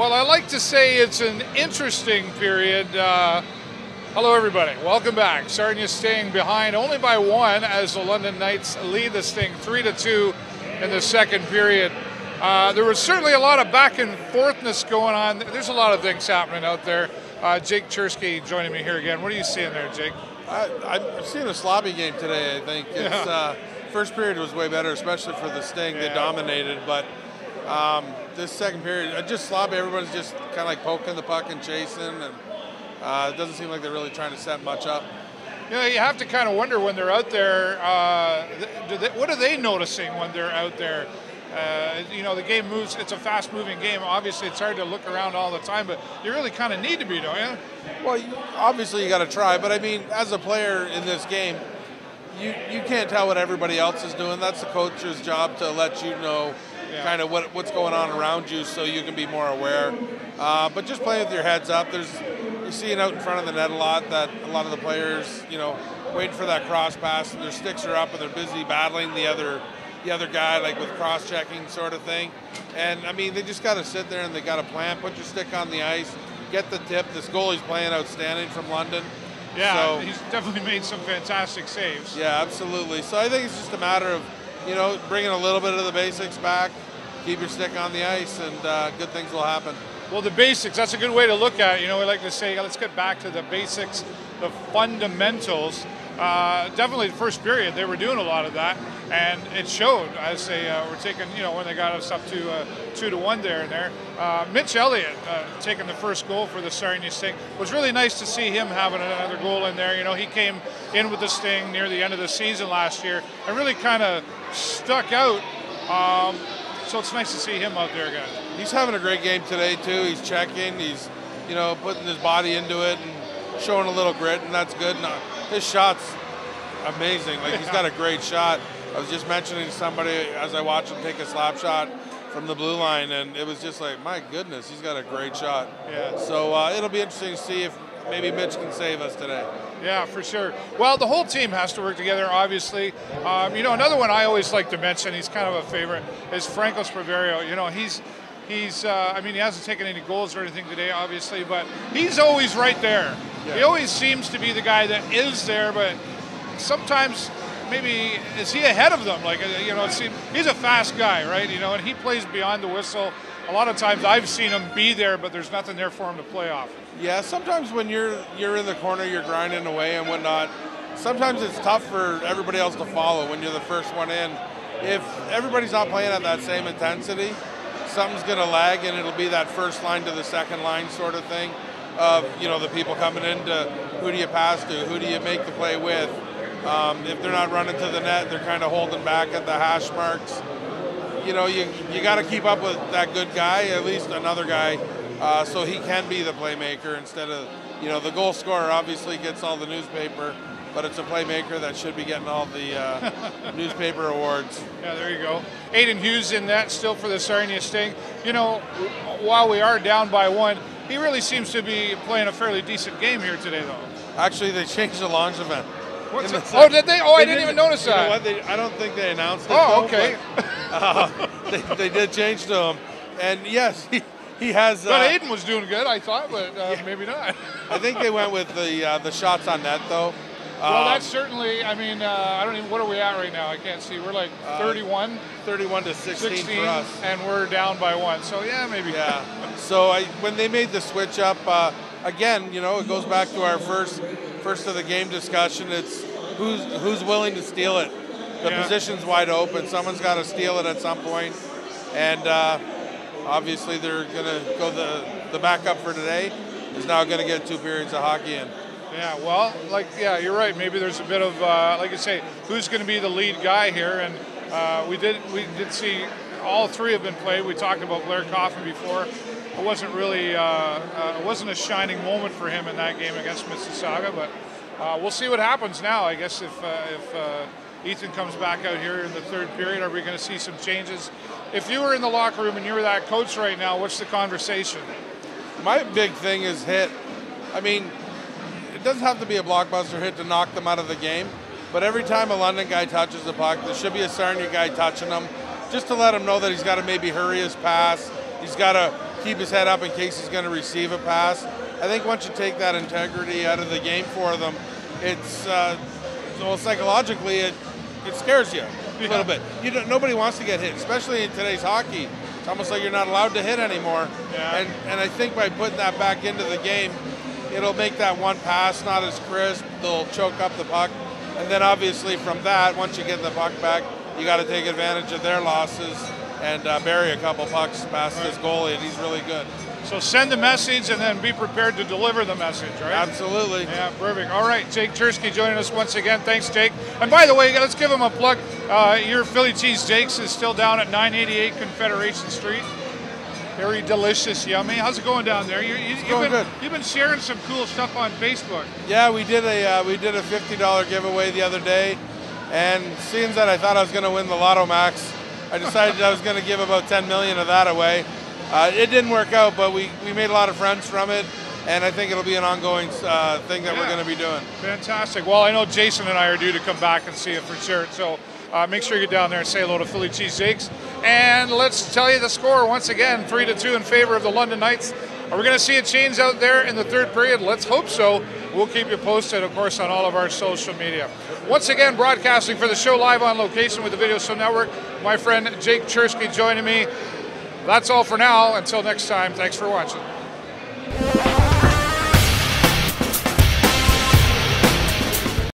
Well, I like to say it's an interesting period. Hello, everybody. Welcome back. Sarnia Sting behind only by 1 as the London Knights lead the Sting 3-2 in the second period. There was certainly a lot of back and forthness going on. There's a lot of things happening out there. Jake Cherski joining me here again. What are you seeing there, Jake? I'm seeing a sloppy game today, I think. First period was way better, especially for the Sting. They dominated, but this second period, just sloppy. Everybody's just kind of like poking the puck and chasing, and it doesn't seem like they're really trying to set much up. You know, you have to kind of wonder when they're out there, what are they noticing when they're out there? You know, the game moves, it's a fast-moving game. Obviously, it's hard to look around all the time, but you really kind of need to be, don't you? Well, obviously you got to try, but I mean, as a player in this game, you can't tell what everybody else is doing. That's the coach's job to let you know kind of what's going on around you so you can be more aware. But just playing with your heads up, you're seeing out in front of the net a lot that a lot of the players, you know, waiting for that cross pass, and their sticks are up and they're busy battling the other guy, like with cross-checking sort of thing. And, I mean, they just got to sit there and they got to plan, put your stick on the ice, get the tip. This goalie's playing outstanding from London. Yeah, so, he's definitely made some fantastic saves. Yeah, absolutely. So I think it's just a matter of, you know, bringing a little bit of the basics back, keep your stick on the ice, and good things will happen. Well, the basics, that's a good way to look at it. You know, we like to say, let's get back to the basics, the fundamentals. Definitely the first period, they were doing a lot of that, and it showed as they were taking, you know, when they got us up to 2-1 there and there. Mitch Elliott taking the first goal for the Sarnia Sting. It was really nice to see him having another goal in there. You know, he came in with the Sting near the end of the season last year and really kind of stuck out. So it's nice to see him out there again. He's having a great game today, too. He's checking, he's, you know, putting his body into it and showing a little grit, and that's good. And, his shot's amazing. Like, he's got a great shot. I was just mentioning to somebody as I watched him take a slap shot from the blue line, and it was just like, my goodness, he's got a great shot. Yeah. So it'll be interesting to see if maybe Mitch can save us today. Yeah, for sure. Well, the whole team has to work together, obviously. You know, another one I always like to mention, he's kind of a favorite, is Franco Sproverio. You know, he's I mean, he hasn't taken any goals or anything today, obviously, but he's always right there. Yeah. He always seems to be the guy that is there, but sometimes maybe is he ahead of them? Like, you know, he's a fast guy, right? You know, and he plays beyond the whistle. A lot of times I've seen him be there, but there's nothing there for him to play off. Yeah, sometimes when you're in the corner, you're grinding away and whatnot. Sometimes it's tough for everybody else to follow when you're the first one in. If everybody's not playing at that same intensity, something's going to lag, and it'll be that first line to the second line sort of thing of, you know, the people coming in to who do you pass to, who do you make the play with. If they're not running to the net, they're kind of holding back at the hash marks. You know, you got to keep up with that good guy, at least another guy, so he can be the playmaker instead of, you know, the goal scorer obviously gets all the newspaper, but it's a playmaker that should be getting all the newspaper awards. Yeah, there you go. Aiden Hughes in that still for the Sarnia Sting. You know, while we are down by 1, he really seems to be playing a fairly decent game here today, though. Actually, they changed the launch event. Oh, did they? Oh, I didn't even notice that. You know what? I don't think they announced it. Oh, okay. But, they did change to him. And, yes, he has... But Aiden was doing good, I thought, but maybe not. I think they went with the shots on net, though. Well, that's certainly, I mean, I don't even, what are we at right now? I can't see. We're like 31. 31 to 16 for us. And we're down by 1. So, yeah, maybe. Yeah. So when they made the switch up, again, you know, it goes back to our first of the game discussion. It's who's willing to steal it. The position's wide open. Someone's got to steal it at some point. And obviously they're going to go the backup for today is now going to get 2 periods of hockey in. Yeah, well, you're right. Maybe there's a bit of, like you say, who's going to be the lead guy here? And we did see all 3 have been played. We talked about Blair Coffin before. It wasn't really, it wasn't a shining moment for him in that game against Mississauga, but we'll see what happens now. I guess if Ethan comes back out here in the 3rd period, are we going to see some changes? If you were in the locker room and you were that coach right now, what's the conversation? My big thing is hit. I mean, it doesn't have to be a blockbuster hit to knock them out of the game, but every time a London guy touches the puck, there should be a Sarnia guy touching him, just to let him know that he's got to maybe hurry his pass. He's got to keep his head up in case he's going to receive a pass. I think once you take that integrity out of the game for them, it's well, psychologically it scares you a little bit. Nobody wants to get hit, especially in today's hockey. It's almost like you're not allowed to hit anymore. Yeah. And I think by putting that back into the game, it'll make that one pass not as crisp. They'll choke up the puck. And then obviously from that, once you get the puck back, you got to take advantage of their losses and bury a couple pucks past this goalie, and he's really good. So send the message and then be prepared to deliver the message, right? Absolutely. Yeah, perfect. All right, Jake Cherski joining us once again. Thanks, Jake. And by the way, let's give him a plug. Your Philly Cheese Jake's is still down at 988 Confederation Street. Very delicious, yummy. How's it going down there? You've been sharing some cool stuff on Facebook. Yeah, we did a $50 giveaway the other day, and seeing that I thought I was going to win the Lotto Max, I decided I was going to give about 10 million of that away. It didn't work out, but we made a lot of friends from it, and I think it'll be an ongoing thing that we're going to be doing. Fantastic. Well, I know Jason and I are due to come back and see it for sure, so make sure you get down there and say hello to Philly Cheese Jake's. And let's tell you the score once again, 3-2 in favor of the London Knights. Are we going to see a change out there in the third period? Let's hope so. We'll keep you posted, of course, on all of our social media. Once again, broadcasting for the show live on location with the Video Show Network, my friend Jake Cherski joining me. That's all for now. Until next time, thanks for watching.